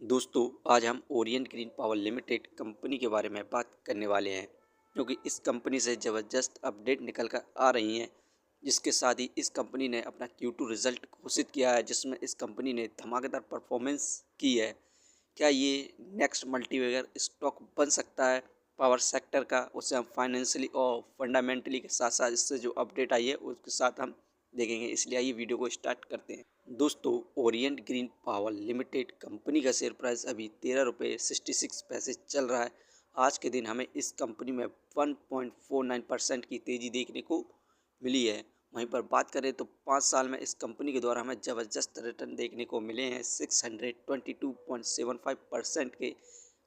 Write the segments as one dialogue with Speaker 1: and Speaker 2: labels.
Speaker 1: दोस्तों, आज हम Orient Green power limited company के बारे में बात करने वाले हैं, क्योंकि इस कंपनी से ज़बरदस्त अपडेट निकल कर आ रही हैं। जिसके साथ ही इस कंपनी ने अपना Q2 रिज़ल्ट घोषित किया है, जिसमें इस कंपनी ने धमाकेदार परफॉर्मेंस की है। क्या ये नेक्स्ट मल्टीबैगर स्टॉक बन सकता है पावर सेक्टर का? उसे हम फाइनेंशियली और फंडामेंटली के साथ साथ इससे जो अपडेट आई है उसके साथ हम देखेंगे। इसलिए आइए वीडियो को स्टार्ट करते हैं। दोस्तों, Orient Green power limited company का शेयर प्राइस अभी 13 रुपये 66 पैसे चल रहा है। आज के दिन हमें इस कंपनी में 1.49% की तेज़ी देखने को मिली है। वहीं पर बात करें तो 5 साल में इस कंपनी के द्वारा हमें ज़बरदस्त रिटर्न देखने को मिले हैं। 622.75% के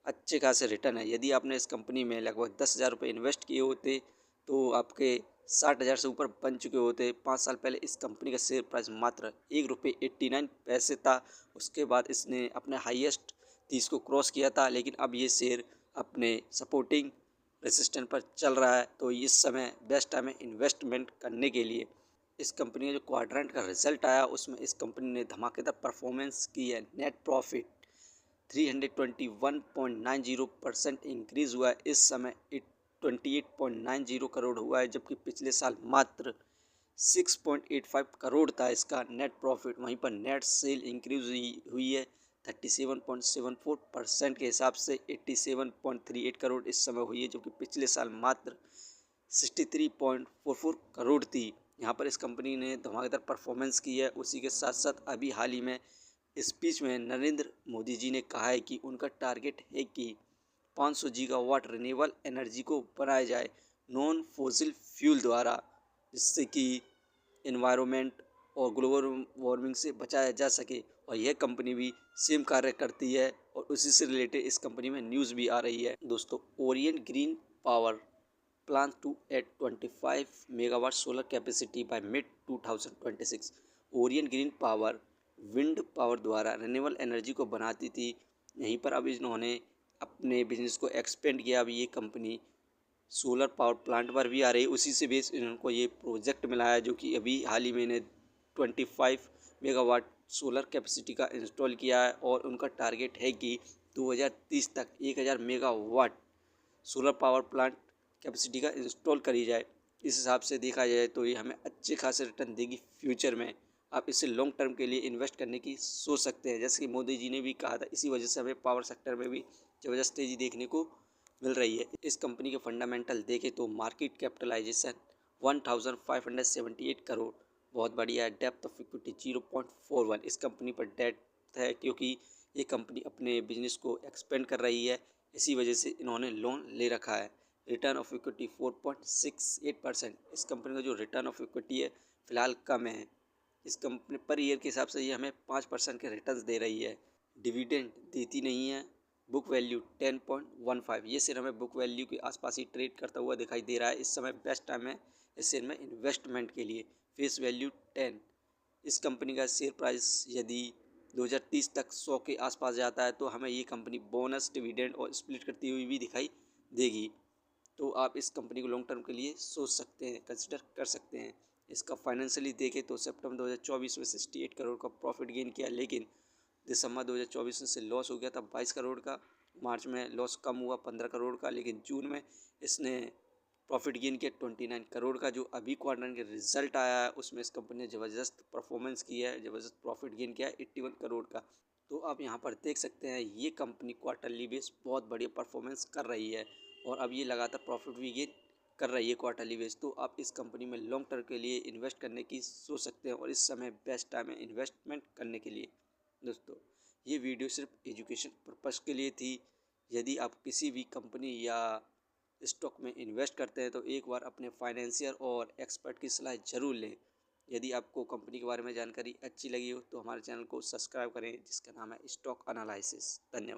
Speaker 1: अच्छे खासे रिटर्न है। यदि आपने इस कंपनी में लगभग 10,000 रुपये इन्वेस्ट किए होते तो आपके 60,000 से ऊपर बन चुके होते। 5 साल पहले इस कंपनी का शेयर प्राइस मात्र 1 रुपये 89 पैसे था। उसके बाद इसने अपने हाईएस्ट 30 को क्रॉस किया था, लेकिन अब ये शेयर अपने सपोर्टिंग रेसिस्टेंट पर चल रहा है। तो इस समय बेस्ट टाइम है इन्वेस्टमेंट करने के लिए। इस कंपनी का जो क्वाड्रेंट का रिजल्ट आया उसमें इस कंपनी ने धमाकेदार परफॉर्मेंस की है। नेट प्रॉफिट 321.90% इंक्रीज़ हुआ है। इस समय 28.90 करोड़ हुआ है, जबकि पिछले साल मात्र 6.85 करोड़ था इसका नेट प्रॉफिट। वहीं पर नेट सेल इंक्रीज हुई है 37.74% के हिसाब से 87.38 करोड़ इस समय हुई है, जो कि पिछले साल मात्र 63.44 करोड़ थी। यहाँ पर इस कंपनी ने धमाकेदार परफॉर्मेंस की है। उसी के साथ साथ अभी हाल ही में स्पीच में नरेंद्र मोदी जी ने कहा है कि उनका टारगेट है कि 500 गीगावाट रिन्यूएबल एनर्जी को बनाया जाए नॉन फॉसिल फ्यूल द्वारा, जिससे कि एनवायरनमेंट और ग्लोबल वार्मिंग से बचाया जा सके। और यह कंपनी भी सेम कार्य करती है और उसी से रिलेटेड इस कंपनी में न्यूज़ भी आ रही है। दोस्तों, Orient Green Power plan to add 25 megawatt solar capacity by mid 2026। Orient Green Power wind power द्वारा रिन्यूएबल एनर्जी को बनाती थी। यहीं पर अब इन्होंने अपने बिजनेस को एक्सपेंड किया। अब ये कंपनी सोलर पावर प्लांट पर भी आ रही है। उसी से बेस इनको ये प्रोजेक्ट मिला है, जो कि अभी हाल ही में इन्हें 25 मेगावाट सोलर कैपेसिटी का इंस्टॉल किया है। और उनका टारगेट है कि 2030 तक 1000 megawatt solar power plant capacity का इंस्टॉल करी जाए। इस हिसाब से देखा जाए तो ये हमें अच्छे खासे रिटर्न देगी फ्यूचर में। आप इसे लॉन्ग टर्म के लिए इन्वेस्ट करने की सोच सकते हैं, जैसे कि मोदी जी ने भी कहा था। इसी वजह से हमें पावर सेक्टर में भी ज़बरदस्त तेज़ी देखने को मिल रही है। इस कंपनी के फंडामेंटल देखें तो मार्केट कैपिटलाइजेशन 1578 करोड़ बहुत बढ़िया है। Depth of equity 0.41। इस कंपनी पर डेट है क्योंकि ये कंपनी अपने बिजनेस को एक्सपेंड कर रही है। इसी वजह से इन्होंने लोन ले रखा है। Return of equity 4.68%। इस कंपनी का जो रिटर्न ऑफ इक्विटी है फिलहाल कम है। इस कंपनी पर ईयर के हिसाब से ये हमें 5% के रिटर्न्स दे रही है। डिविडेंड देती नहीं है। Book value 10.15। ये शेयर हमें बुक वैल्यू के आसपास ही ट्रेड करता हुआ दिखाई दे रहा है। इस समय बेस्ट टाइम है इस शेयर में इन्वेस्टमेंट के लिए। Face value 10। इस कंपनी का शेयर प्राइस यदि 2030 तक 100 के आसपास जाता है तो हमें ये कंपनी बोनस, डिविडेंड और स्प्लिट करती हुई भी दिखाई देगी। तो आप इस कंपनी को लॉन्ग टर्म के लिए सोच सकते हैं, कंसिडर कर सकते हैं। इसका फाइनेंशियली देखें तो सितंबर 2024 में 68 करोड़ का प्रॉफिट गेन किया, लेकिन दिसंबर 2024 में से लॉस हो गया था 22 करोड़ का। मार्च में लॉस कम हुआ 15 करोड़ का, लेकिन जून में इसने प्रॉफिट गेन किया 29 करोड़ का। जो अभी क्वार्टर के रिजल्ट आया है उसमें इस कंपनी ने ज़बरदस्त परफॉर्मेंस की है, ज़बरदस्त प्रॉफिट गेन किया है 81 करोड़ का। तो आप यहाँ पर देख सकते हैं ये कंपनी क्वार्टरली बेस बहुत बढ़िया परफॉर्मेंस कर रही है और अब ये लगातार प्रॉफिट भी गेन कर रही है क्वार्टरली बेस। तो आप इस कंपनी में लॉन्ग टर्म के लिए इन्वेस्ट करने की सोच सकते हैं और इस समय बेस्ट टाइम है इन्वेस्टमेंट करने के लिए। दोस्तों, ये वीडियो सिर्फ एजुकेशन पर्पस के लिए थी। यदि आप किसी भी कंपनी या स्टॉक में इन्वेस्ट करते हैं तो एक बार अपने फाइनेंशियल और एक्सपर्ट की सलाह ज़रूर लें। यदि आपको कंपनी के बारे में जानकारी अच्छी लगी हो तो हमारे चैनल को सब्सक्राइब करें, जिसका नाम है स्टॉक एनालिसिस। धन्यवाद।